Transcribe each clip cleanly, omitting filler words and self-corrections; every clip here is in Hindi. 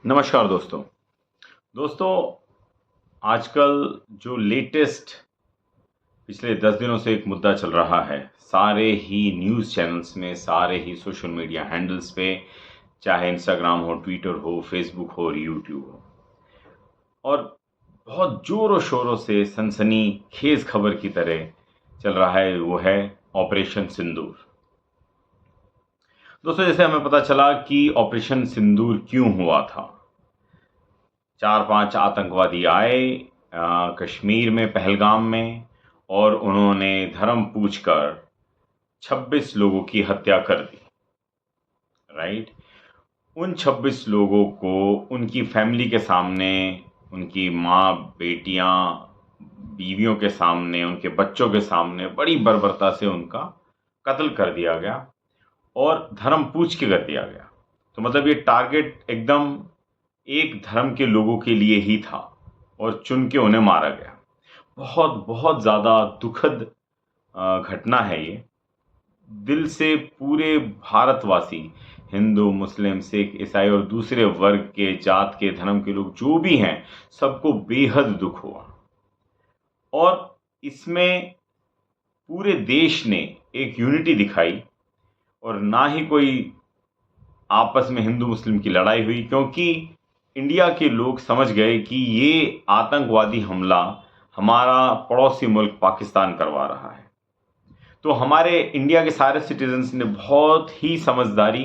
नमस्कार दोस्तों। दोस्तों, आजकल जो लेटेस्ट पिछले 10 दिनों से एक मुद्दा चल रहा है, सारे ही न्यूज़ चैनल्स में, सारे ही सोशल मीडिया हैंडल्स पे, चाहे इंस्टाग्राम हो, ट्विटर हो, फेसबुक हो और यूट्यूब हो, और बहुत ज़ोरों शोरों से सनसनीखेज़ खबर की तरह चल रहा है, वो है ऑपरेशन सिंदूर। दोस्तों, जैसे हमें पता चला कि ऑपरेशन सिंदूर क्यों हुआ था। 4-5 आतंकवादी आए कश्मीर में, पहलगाम में, और उन्होंने धर्म पूछकर 26 लोगों की हत्या कर दी। राइट? उन 26 लोगों को उनकी फैमिली के सामने, उनकी माँ, बेटियां, बीवियों के सामने, उनके बच्चों के सामने बड़ी बर्बरता से उनका कत्ल कर दिया गया और धर्म पूछ के कर दिया गया। तो मतलब ये टारगेट एकदम एक धर्म के लोगों के लिए ही था और चुन के उन्हें मारा गया। बहुत बहुत ज़्यादा दुखद घटना है ये। दिल से पूरे भारतवासी, हिंदू, मुस्लिम, सिख, ईसाई और दूसरे वर्ग के, जात के, धर्म के लोग जो भी हैं, सबको बेहद दुख हुआ। और इसमें पूरे देश ने एक यूनिटी दिखाई और ना ही कोई आपस में हिंदू मुस्लिम की लड़ाई हुई, क्योंकि इंडिया के लोग समझ गए कि ये आतंकवादी हमला हमारा पड़ोसी मुल्क पाकिस्तान करवा रहा है। तो हमारे इंडिया के सारे सिटीजन्स ने बहुत ही समझदारी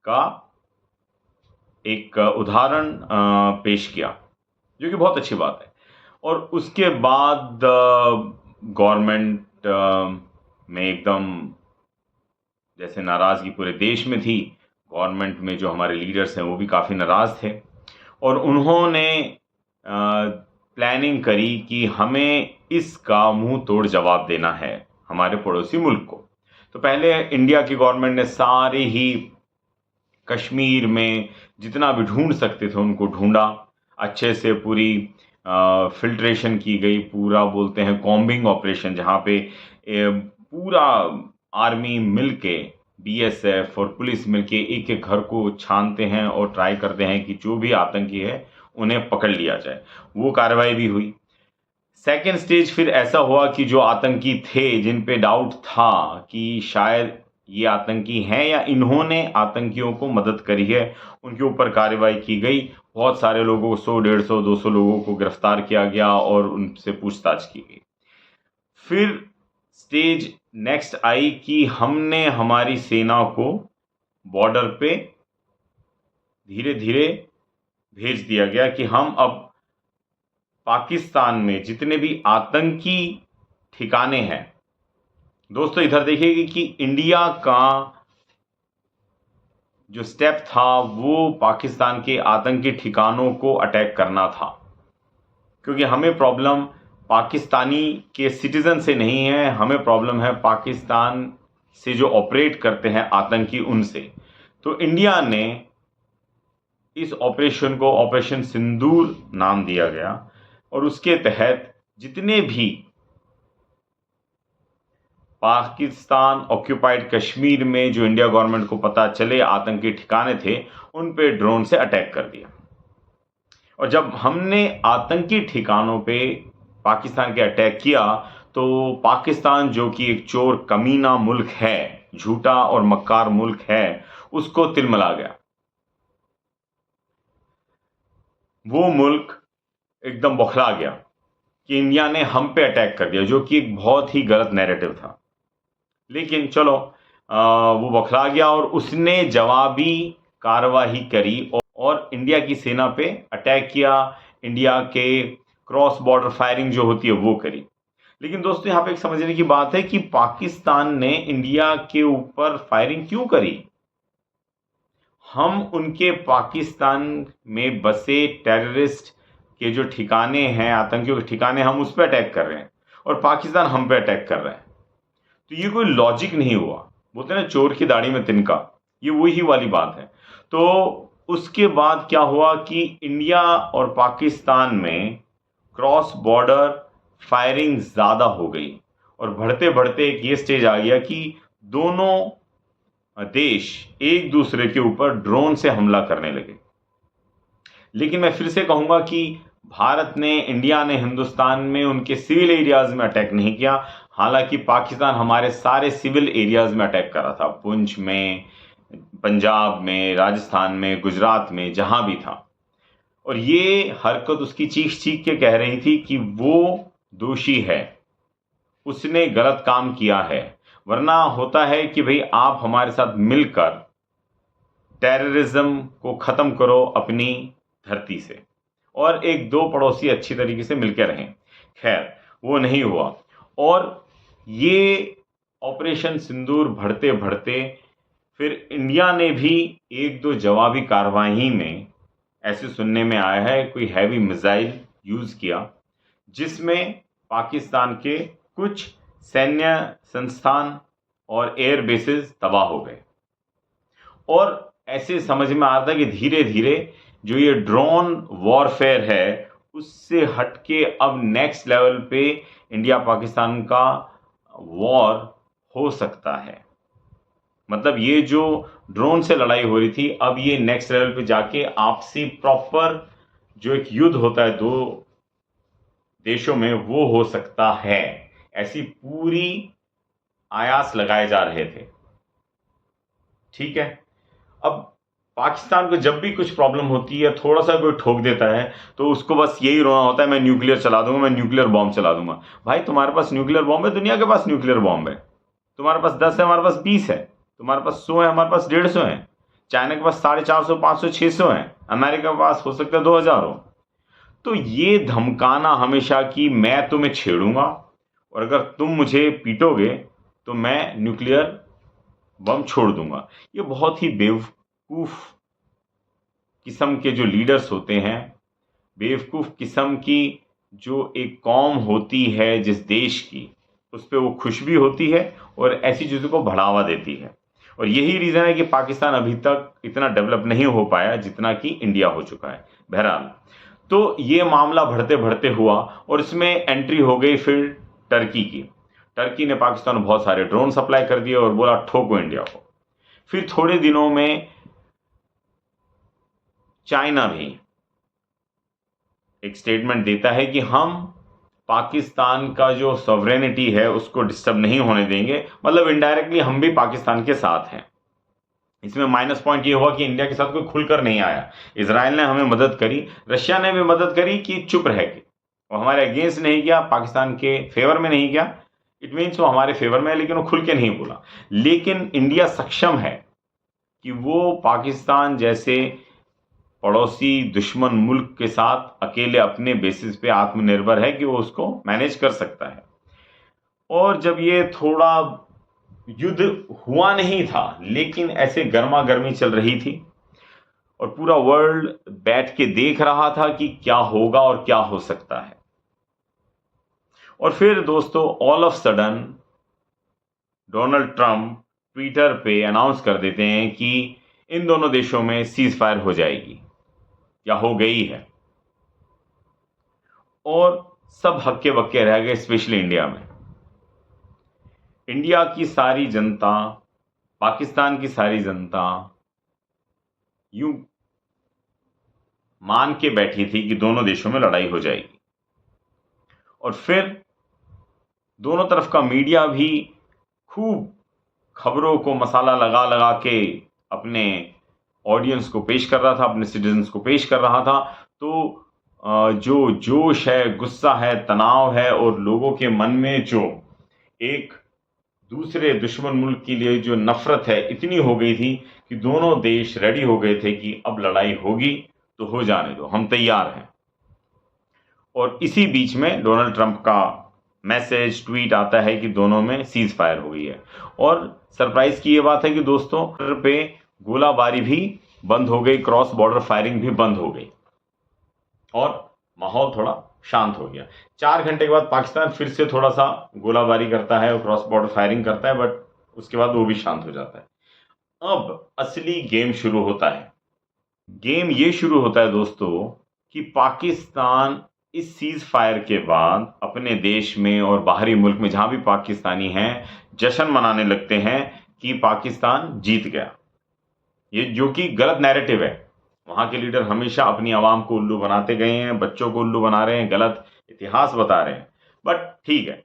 का एक उदाहरण पेश किया, जो कि बहुत अच्छी बात है। और उसके बाद गवर्नमेंट में एकदम जैसे नाराज़गी पूरे देश में थी, गवर्नमेंट में जो हमारे लीडर्स हैं वो भी काफ़ी नाराज़ थे और उन्होंने प्लानिंग करी कि हमें इसका मुंह तोड़ जवाब देना है हमारे पड़ोसी मुल्क को। तो पहले इंडिया की गवर्नमेंट ने सारे ही कश्मीर में जितना भी ढूंढ सकते थे उनको ढूंढा, अच्छे से पूरी फिल्ट्रेशन की गई, पूरा बोलते हैं कॉम्बिंग ऑपरेशन, जहाँ पे पूरा आर्मी मिलके, बीएसएफ और पुलिस मिलके एक एक घर को छानते हैं और ट्राई करते हैं कि जो भी आतंकी है उन्हें पकड़ लिया जाए। वो कार्रवाई भी हुई। सेकेंड स्टेज फिर ऐसा हुआ कि जो आतंकी थे, जिन पे डाउट था कि शायद ये आतंकी हैं या इन्होंने आतंकियों को मदद करी है, उनके ऊपर कार्रवाई की गई। बहुत सारे लोगों को, 100, 150, 200 लोगों को गिरफ्तार किया गया और उनसे पूछताछ की गई। फिर स्टेज नेक्स्ट आई कि हमने हमारी सेना को बॉर्डर पे धीरे धीरे भेज दिया गया कि हम अब पाकिस्तान में जितने भी आतंकी ठिकाने हैं, दोस्तों इधर देखिए कि इंडिया का जो स्टेप था वो पाकिस्तान के आतंकी ठिकानों को अटैक करना था, क्योंकि हमें प्रॉब्लम पाकिस्तानी के सिटीजन से नहीं है, हमें प्रॉब्लम है पाकिस्तान से जो ऑपरेट करते हैं आतंकी, उनसे। तो इंडिया ने इस ऑपरेशन को ऑपरेशन सिंदूर नाम दिया गया और उसके तहत जितने भी पाकिस्तान ऑक्यूपाइड कश्मीर में जो इंडिया गवर्नमेंट को पता चले आतंकी ठिकाने थे, उन पे ड्रोन से अटैक कर दिया। और जब हमने आतंकी ठिकानों पे पाकिस्तान के अटैक किया, तो पाकिस्तान जो कि एक चोर कमीना मुल्क है, झूठा और मक्कार मुल्क है, उसको तिलमिला गया। वो मुल्क एकदम बौखला गया कि इंडिया ने हम पे अटैक कर दिया, जो कि एक बहुत ही गलत नैरेटिव था। लेकिन चलो, वो बौखला गया और उसने जवाबी कार्रवाई करी और इंडिया की सेना पे अटैक किया। इंडिया के क्रॉस बॉर्डर फायरिंग जो होती है वो करी। लेकिन दोस्तों, यहाँ पे एक समझने की बात है कि पाकिस्तान ने इंडिया के ऊपर फायरिंग क्यों करी। हम उनके पाकिस्तान में बसे टेररिस्ट के जो ठिकाने हैं, आतंकियों के ठिकाने, हम उस पर अटैक कर रहे हैं और पाकिस्तान हम पे अटैक कर रहा है। तो ये कोई लॉजिक नहीं हुआ। बोलते हैं ना, चोर की दाढ़ी में तिनका, ये वही वाली बात है। तो उसके बाद क्या हुआ कि इंडिया और पाकिस्तान में क्रॉस बॉर्डर फायरिंग ज़्यादा हो गई और बढ़ते बढ़ते एक ये स्टेज आ गया कि दोनों देश एक दूसरे के ऊपर ड्रोन से हमला करने लगे। लेकिन मैं फिर से कहूँगा कि भारत ने, इंडिया ने हिंदुस्तान में उनके सिविल एरियाज़ में अटैक नहीं किया। हालांकि पाकिस्तान हमारे सारे सिविल एरियाज़ में अटैक कर रहा था, पुंछ में, पंजाब में, राजस्थान में, गुजरात में, जहाँ भी था। और ये हरकत उसकी चीख चीख के कह रही थी कि वो दोषी है, उसने गलत काम किया है। वरना होता है कि भाई आप हमारे साथ मिलकर टेररिज्म को ख़त्म करो अपनी धरती से, और एक दो पड़ोसी अच्छी तरीके से मिलकर रहें। खैर, वो नहीं हुआ, और ये ऑपरेशन सिंदूर बढ़ते बढ़ते फिर इंडिया ने भी एक दो जवाबी कार्रवाई में, ऐसे सुनने में आया है, कोई हैवी मिसाइल यूज़ किया, जिसमें पाकिस्तान के कुछ सैन्य संस्थान और एयर बेसेस तबाह हो गए। और ऐसे समझ में आ रहा था कि धीरे धीरे जो ये ड्रोन वॉरफेयर है, उससे हटके अब नेक्स्ट लेवल पे इंडिया पाकिस्तान का वॉर हो सकता है। मतलब ये जो ड्रोन से लड़ाई हो रही थी, अब ये नेक्स्ट लेवल पे जाके आपसी प्रॉपर जो एक युद्ध होता है दो देशों में, वो हो सकता है। ऐसी पूरी आयास लगाए जा रहे थे। ठीक है, अब पाकिस्तान को जब भी कुछ प्रॉब्लम होती है, थोड़ा सा कोई ठोक देता है, तो उसको बस यही रोना होता है, मैं न्यूक्लियर चला दूंगा, मैं न्यूक्लियर बॉम्ब चला दूंगा। भाई तुम्हारे पास न्यूक्लियर बॉम्ब है, दुनिया के पास न्यूक्लियर बॉम्ब है। तुम्हारे पास 10 है, हमारे पास 20 है। तुम्हारे पास 100 है, हमारे पास 150 है। चाइना के पास 450, 500, 600 है। अमेरिका के पास हो सकता है 2000 हो। तो ये धमकाना हमेशा कि मैं तुम्हें छेड़ूंगा और अगर तुम मुझे पीटोगे तो मैं न्यूक्लियर बम छोड़ दूंगा, ये बहुत ही बेवकूफ़ किस्म के जो लीडर्स होते हैं, बेवकूफ़ किस्म की जो एक कौम होती है जिस देश की, उस पर वो खुश भी होती है और ऐसी चीज़ों को बढ़ावा देती है। और यही रीज़न है कि पाकिस्तान अभी तक इतना डेवलप नहीं हो पाया जितना कि इंडिया हो चुका है। बहरहाल, तो ये मामला बढ़ते बढ़ते हुआ और इसमें एंट्री हो गई फिर टर्की की। टर्की ने पाकिस्तान को बहुत सारे ड्रोन सप्लाई कर दिए और बोला ठोको इंडिया को। फिर थोड़े दिनों में चाइना भी एक स्टेटमेंट देता है कि हम पाकिस्तान का जो सॉवरेनिटी है उसको डिस्टर्ब नहीं होने देंगे। मतलब इनडायरेक्टली हम भी पाकिस्तान के साथ हैं। इसमें माइनस पॉइंट ये हुआ कि इंडिया के साथ कोई खुलकर नहीं आया। इजराइल ने हमें मदद करी, रशिया ने भी मदद करी कि चुप रह के, वो हमारे अगेंस्ट नहीं किया, पाकिस्तान के फेवर में नहीं किया। इट मीन्स वो हमारे फेवर में है, लेकिन वो खुल के नहीं बोला। लेकिन इंडिया सक्षम है कि वो पाकिस्तान जैसे पड़ोसी दुश्मन मुल्क के साथ अकेले अपने बेसिस पे आत्मनिर्भर है कि वो उसको मैनेज कर सकता है। और जब ये थोड़ा युद्ध हुआ नहीं था, लेकिन ऐसे गर्मा गर्मी चल रही थी और पूरा वर्ल्ड बैठ के देख रहा था कि क्या होगा और क्या हो सकता है। और फिर दोस्तों, all of sudden Donald Trump Twitter पे अनाउंस कर देते हैं कि इन दोनों देशों में सीज फायर हो जाएगी या हो गई है। और सब हक्के बक्के रह गए, स्पेशली इंडिया में। इंडिया की सारी जनता, पाकिस्तान की सारी जनता यूं मान के बैठी थी कि दोनों देशों में लड़ाई हो जाएगी। और फिर दोनों तरफ का मीडिया भी खूब खबरों को मसाला लगा लगा के अपने ऑडियंस को पेश कर रहा था, अपने सिटीजन्स को पेश कर रहा था। तो जो जोश है, गुस्सा है, तनाव है और लोगों के मन में जो एक दूसरे दुश्मन मुल्क के लिए जो नफरत है, इतनी हो गई थी कि दोनों देश रेडी हो गए थे कि अब लड़ाई होगी तो हो जाने दो, हम तैयार हैं। और इसी बीच में डोनाल्ड ट्रंप का मैसेज, ट्वीट आता है कि दोनों में सीज फायर हो गई है। और सरप्राइज की ये बात है कि दोस्तों, पे गोलाबारी भी बंद हो गई, क्रॉस बॉर्डर फायरिंग भी बंद हो गई और माहौल थोड़ा शांत हो गया। 4 घंटे के बाद पाकिस्तान फिर से थोड़ा सा गोलाबारी करता है और क्रॉस बॉर्डर फायरिंग करता है, बट उसके बाद वो भी शांत हो जाता है। अब असली गेम शुरू होता है। गेम ये शुरू होता है दोस्तों कि पाकिस्तान इस सीज फायर के बाद अपने देश में और बाहरी मुल्क में जहां भी पाकिस्तानी हैं, जश्न मनाने लगते हैं कि पाकिस्तान जीत गया। ये जो कि गलत नैरेटिव है। वहां के लीडर हमेशा अपनी आवाम को उल्लू बनाते गए हैं, बच्चों को उल्लू बना रहे हैं, गलत इतिहास बता रहे हैं, बट ठीक है,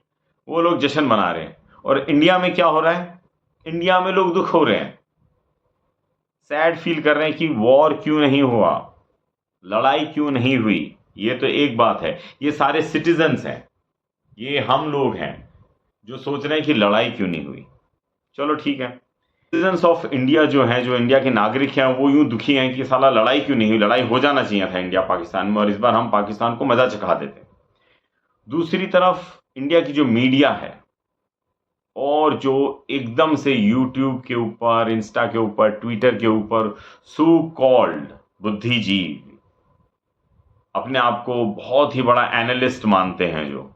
वो लोग जश्न मना रहे हैं। और इंडिया में क्या हो रहा है? इंडिया में लोग दुख हो रहे हैं, सैड फील कर रहे हैं कि वॉर क्यों नहीं हुआ, लड़ाई क्यों नहीं हुई। ये तो एक बात है, ये सारे सिटीजन्स हैं, ये हम लोग हैं जो सोच रहे हैं कि लड़ाई क्यों नहीं हुई। चलो ठीक है, सिटीजन्स ऑफ इंडिया जो हैं, जो इंडिया के नागरिक हैं, वो यूं दुखी हैं कि साला लड़ाई क्यों नहीं हुई, लड़ाई हो जाना चाहिए था इंडिया पाकिस्तान में, और इस बार हम पाकिस्तान को मजा चखा देते। दूसरी तरफ इंडिया की जो मीडिया है, और जो एकदम से यूट्यूब के ऊपर, इंस्टा के ऊपर, ट्विटर के ऊपर सो कॉल्ड बुद्धिजीवी, अपने आप को बहुत ही बड़ा एनालिस्ट मानते हैं, जो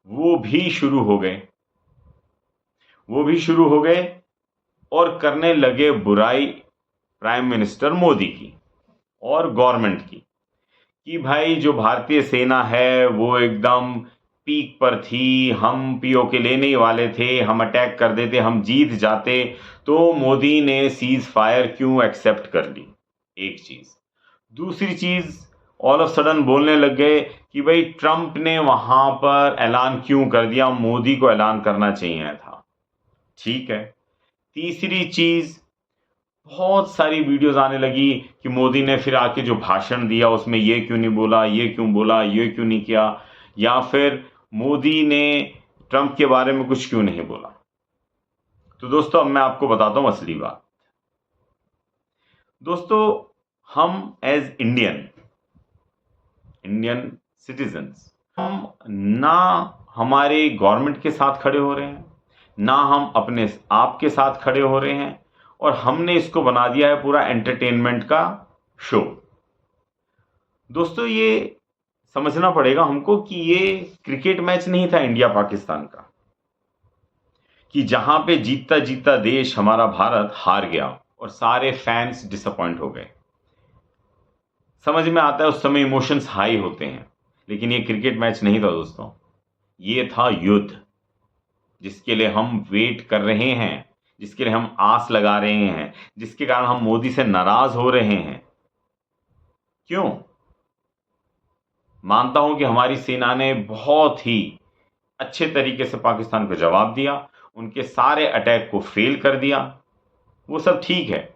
वो भी शुरू हो गए, और करने लगे बुराई प्राइम मिनिस्टर मोदी की और गवर्नमेंट की, कि भाई जो भारतीय सेना है वो एकदम पीक पर थी, हम पीओके लेने ही वाले थे, हम अटैक कर देते, हम जीत जाते, तो मोदी ने सीज फायर क्यों एक्सेप्ट कर ली, एक चीज। दूसरी चीज, ऑल ऑफ सडन बोलने लग गए कि भाई ट्रंप ने वहां पर ऐलान क्यों कर दिया, मोदी को ऐलान करना चाहिए था। ठीक है। तीसरी चीज, बहुत सारी वीडियोस आने लगी कि मोदी ने फिर आके जो भाषण दिया उसमें ये क्यों नहीं बोला, ये क्यों बोला, ये क्यों नहीं किया, या फिर मोदी ने ट्रंप के बारे में कुछ क्यों नहीं बोला। तो दोस्तों अब मैं आपको बताता हूं असली बात। दोस्तों, हम एज इंडियन सिटीजन्स, हम ना हमारे गवर्नमेंट के साथ खड़े हो रहे हैं, ना हम अपने आप के साथ खड़े हो रहे हैं, और हमने इसको बना दिया है पूरा एंटरटेनमेंट का शो। दोस्तों, ये समझना पड़ेगा हमको कि ये क्रिकेट मैच नहीं था इंडिया पाकिस्तान का, कि जहां पे जीतता जीतता देश हमारा भारत हार गया और सारे फैंस डिसअपॉइंट हो गए। समझ में आता है उस समय इमोशंस हाई होते हैं, लेकिन ये क्रिकेट मैच नहीं था दोस्तों, ये था युद्ध, जिसके लिए हम वेट कर रहे हैं, जिसके लिए हम आस लगा रहे हैं, जिसके कारण हम मोदी से नाराज हो रहे हैं। क्यों? मानता हूं कि हमारी सेना ने बहुत ही अच्छे तरीके से पाकिस्तान को जवाब दिया, उनके सारे अटैक को फेल कर दिया, वो सब ठीक है,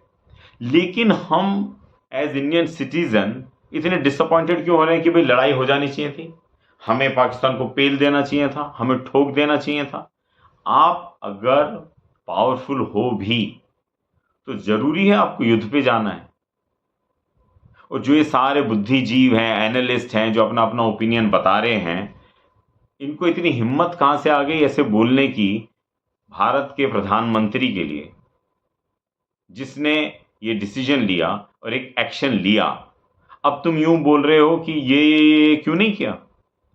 लेकिन हम एज इंडियन सिटीजन इतने डिसअपॉइंटेड क्यों हो रहे हैं कि भाई लड़ाई हो जानी चाहिए थी, हमें पाकिस्तान को पेल देना चाहिए था, हमें ठोक देना चाहिए था। आप अगर पावरफुल हो भी तो जरूरी है आपको युद्ध पे जाना है। और जो ये सारे बुद्धिजीव हैं, एनालिस्ट हैं, जो अपना अपना ओपिनियन बता रहे हैं, इनको इतनी हिम्मत कहां से आ गई ऐसे बोलने की भारत के प्रधानमंत्री के लिए, जिसने ये डिसीजन लिया और एक एक्शन लिया। अब तुम यूं बोल रहे हो कि ये क्यों नहीं किया,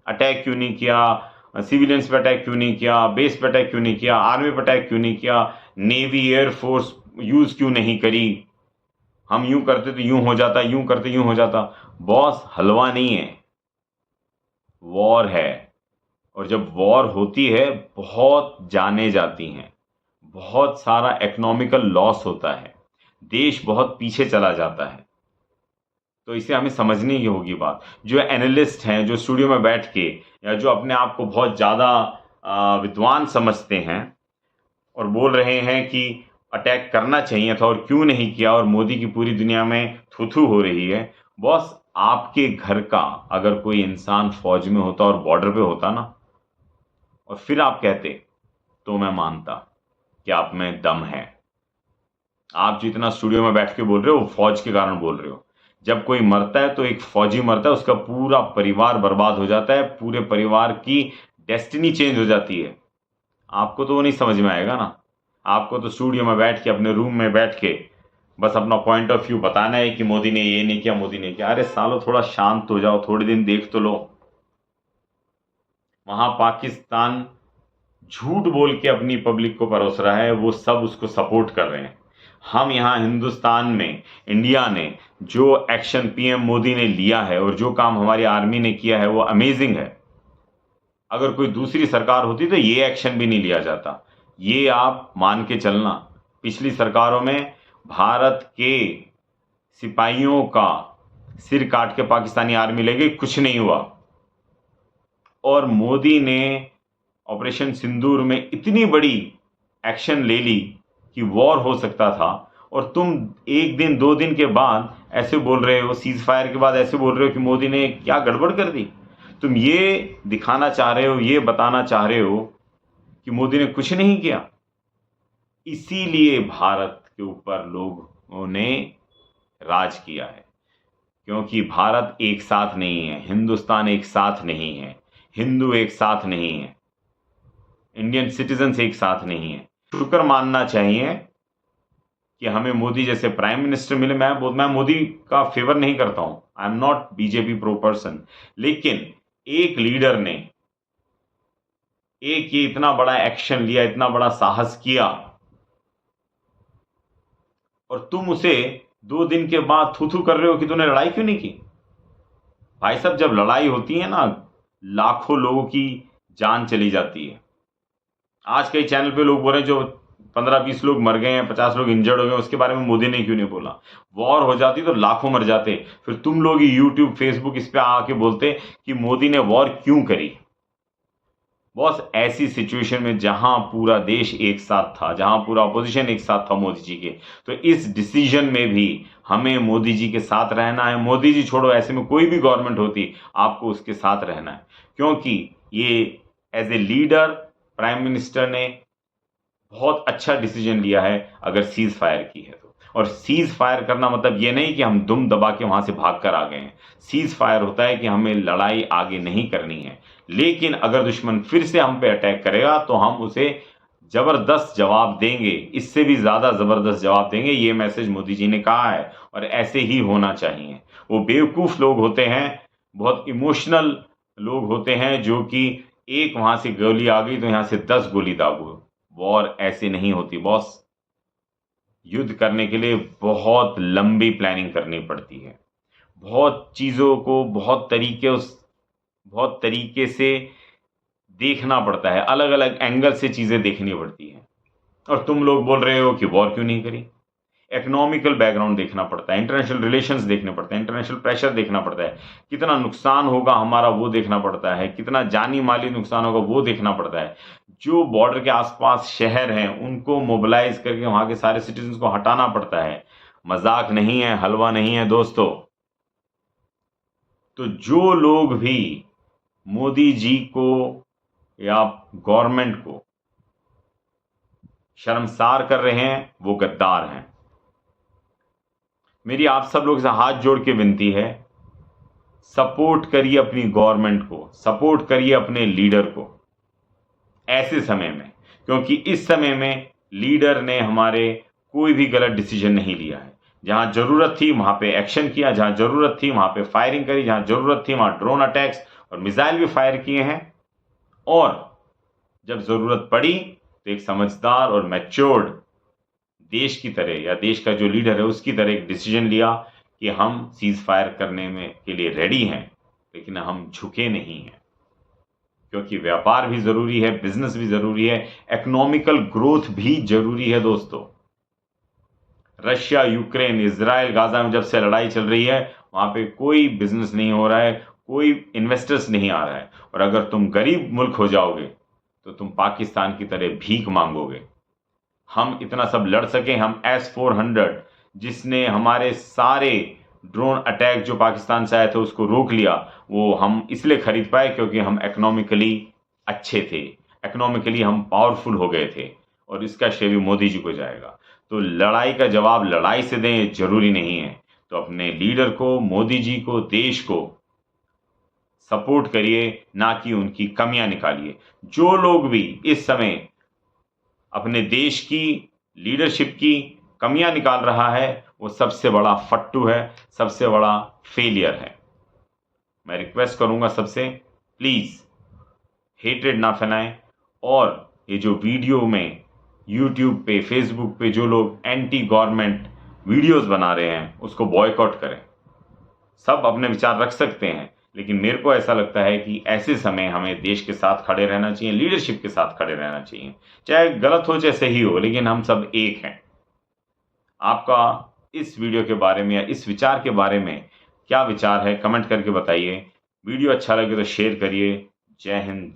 अटैक क्यों नहीं किया, सिविलियंस पे अटैक क्यों नहीं किया, बेस पे अटैक क्यों नहीं किया, आर्मी पे अटैक क्यों नहीं किया, नेवी एयरफोर्स यूज क्यों नहीं करी, हम यूं करते तो यूं हो जाता, यूं करते यूं हो जाता। बॉस, हलवा नहीं है, वॉर है, और जब वॉर होती है बहुत जाने जाती हैं, बहुत सारा इकोनॉमिकल लॉस होता है, देश बहुत पीछे चला जाता है। तो इसे हमें समझनी ही होगी बात। जो एनालिस्ट हैं, जो स्टूडियो में बैठ के, या जो अपने आप को बहुत ज़्यादा विद्वान समझते हैं और बोल रहे हैं कि अटैक करना चाहिए था और क्यों नहीं किया, और मोदी की पूरी दुनिया में थू-थू हो रही है। बॉस, आपके घर का अगर कोई इंसान फौज में होता और बॉर्डर पे होता ना, और फिर आप कहते, तो मैं मानता कि आप में दम है। आप जितना स्टूडियो में बैठ के बोल रहे हो वो फौज के कारण बोल रहे हो। जब कोई मरता है तो एक फौजी मरता है, उसका पूरा परिवार बर्बाद हो जाता है, पूरे परिवार की डेस्टिनी चेंज हो जाती है। आपको तो वो नहीं समझ में आएगा ना। आपको तो स्टूडियो में बैठ के, अपने रूम में बैठ के बस अपना पॉइंट ऑफ व्यू बताना है कि मोदी ने ये नहीं किया, मोदी ने किया। अरे सालो, थोड़ा शांत हो जाओ, थोड़े दिन देख तो लो। वहां पाकिस्तान झूठ बोल के अपनी पब्लिक को परोस रहा है, वो सब उसको सपोर्ट कर रहे हैं। हम यहाँ हिंदुस्तान में, इंडिया ने जो एक्शन पीएम मोदी ने लिया है और जो काम हमारी आर्मी ने किया है वो अमेजिंग है। अगर कोई दूसरी सरकार होती तो ये एक्शन भी नहीं लिया जाता। ये आप मान के चलना, पिछली सरकारों में भारत के सिपाहियों का सिर काट के पाकिस्तानी आर्मी ले गई, कुछ नहीं हुआ। और मोदी ने ऑपरेशन सिंदूर में इतनी बड़ी एक्शन ले ली कि वॉर हो सकता था, और तुम एक दिन 2 दिन के बाद ऐसे बोल रहे हो, सीज फायर के बाद ऐसे बोल रहे हो कि मोदी ने क्या गड़बड़ कर दी। तुम ये दिखाना चाह रहे हो, ये बताना चाह रहे हो कि मोदी ने कुछ नहीं किया। इसीलिए भारत के ऊपर लोगों ने राज किया है, क्योंकि भारत एक साथ नहीं है, हिंदुस्तान एक साथ नहीं है, हिंदू एक साथ नहीं है, इंडियन सिटीजन्स एक साथ नहीं है। शुक्र मानना चाहिए कि हमें मोदी जैसे प्राइम मिनिस्टर मिले। मैं मोदी का फेवर नहीं करता हूं, I am not BJP pro person, लेकिन एक लीडर ने ये इतना बड़ा एक्शन लिया, इतना बड़ा साहस किया, और तुम उसे 2 दिन के बाद थू कर रहे हो कि तूने लड़ाई क्यों नहीं की। भाई साहब, जब लड़ाई होती है ना, लाखों लोगों की जान चली जाती है। आज कई चैनल पे लोग बोल रहे हैं जो 15-20 लोग मर गए हैं, 50 लोग इंजर्ड हो गए, उसके बारे में मोदी ने क्यों नहीं बोला। वॉर हो जाती तो लाखों मर जाते, फिर तुम लोग यूट्यूब फेसबुक इस पे आके बोलते कि मोदी ने वॉर क्यों करी। बॉस, ऐसी सिचुएशन में जहां पूरा देश एक साथ था, जहां पूरा अपोजिशन एक साथ था मोदी जी के, तो इस डिसीजन में भी हमें मोदी जी के साथ रहना है। मोदी जी छोड़ो, ऐसे में कोई भी गवर्नमेंट होती, आपको उसके साथ रहना है, क्योंकि ये as a leader prime minister ने बहुत अच्छा डिसीजन लिया है अगर सीज फायर की है तो। और सीज फायर करना मतलब ये नहीं कि हम दुम दबा के वहां से भाग कर आ गए हैं। सीज फायर होता है कि हमें लड़ाई आगे नहीं करनी है, लेकिन अगर दुश्मन फिर से हम पे अटैक करेगा तो हम उसे जबरदस्त जवाब देंगे, इससे भी ज्यादा जबरदस्त जवाब देंगे। ये मैसेज मोदी जी ने कहा है, और ऐसे ही होना चाहिए। वो बेवकूफ लोग होते हैं, बहुत इमोशनल लोग होते हैं, जो कि एक वहां से गोली आ गई तो यहां से 10 गोली दागो। वॉर ऐसे नहीं होती बॉस। युद्ध करने के लिए बहुत लंबी प्लानिंग करनी पड़ती है, बहुत चीज़ों को बहुत तरीके से देखना पड़ता है, अलग अलग एंगल से चीज़ें देखनी पड़ती हैं। और तुम लोग बोल रहे हो कि वॉर क्यों नहीं करी। इकोनॉमिकल बैकग्राउंड देखना पड़ता है, इंटरनेशनल रिलेशंस देखने पड़ते हैं, इंटरनेशनल प्रेशर देखना पड़ता है, कितना नुकसान होगा हमारा वो देखना पड़ता है, कितना जानी माली नुकसान होगा वो देखना पड़ता है। जो बॉर्डर के आसपास शहर हैं उनको मोबिलाइज करके वहां के सारे सिटीजन्स को हटाना पड़ता है। मजाक नहीं है, हलवा नहीं है दोस्तों। तो जो लोग भी मोदी जी को या गवर्नमेंट को शर्मसार कर रहे हैं वो गद्दार हैं। मेरी आप सब लोग से हाथ जोड़ के विनती है, सपोर्ट करिए अपनी गवर्नमेंट को, सपोर्ट करिए अपने लीडर को ऐसे समय में, क्योंकि इस समय में लीडर ने हमारे कोई भी गलत डिसीजन नहीं लिया है। जहां जरूरत थी वहां पे एक्शन किया, जहां जरूरत थी वहां पे फायरिंग करी, जहां जरूरत थी वहां ड्रोन अटैक्स और मिसाइल भी फायर किए हैं। और जब जरूरत पड़ी तो एक समझदार और मैच्योर्ड देश की तरह, या देश का जो लीडर है उसकी तरह एक डिसीजन लिया कि हम सीज फायर करने में के लिए रेडी हैं, लेकिन हम झुके नहीं हैं, क्योंकि व्यापार भी जरूरी है, बिजनेस भी जरूरी है, इकोनॉमिकल ग्रोथ भी जरूरी है दोस्तों। रशिया, यूक्रेन, इजराइल, गाजा में जब से लड़ाई चल रही है वहां पे कोई बिजनेस नहीं हो रहा है, कोई इन्वेस्टर्स नहीं आ रहा है। और अगर तुम गरीब मुल्क हो जाओगे तो तुम पाकिस्तान की तरह भीख मांगोगे। हम इतना सब लड़ सके, हम S-400 जिसने हमारे सारे ड्रोन अटैक जो पाकिस्तान से आए थे उसको रोक लिया, वो हम इसलिए खरीद पाए क्योंकि हम इकोनॉमिकली अच्छे थे, इकोनॉमिकली हम पावरफुल हो गए थे, और इसका श्रेय भी मोदी जी को जाएगा। तो लड़ाई का जवाब लड़ाई से दें जरूरी नहीं है। तो अपने लीडर को, मोदी जी को, देश को सपोर्ट करिए, ना कि उनकी कमियां निकालिए। जो लोग भी इस समय अपने देश की लीडरशिप की कमियां निकाल रहा है वो सबसे बड़ा फट्टू है, सबसे बड़ा फेलियर है। मैं रिक्वेस्ट करूंगा सबसे, प्लीज हेट्रेड ना फैलाएं, और ये जो वीडियो में यूट्यूब पे, फेसबुक पे जो लोग एंटी गवर्नमेंट वीडियोस बना रहे हैं उसको बॉयकॉट करें। सब अपने विचार रख सकते हैं, लेकिन मेरे को ऐसा लगता है कि ऐसे समय हमें देश के साथ खड़े रहना चाहिए, लीडरशिप के साथ खड़े रहना चाहिए। चाहे गलत हो चाहे सही हो, लेकिन हम सब एक हैं। आपका इस वीडियो के बारे में या इस विचार के बारे में क्या विचार है, कमेंट करके बताइए। वीडियो अच्छा लगे तो शेयर करिए। जय हिंद।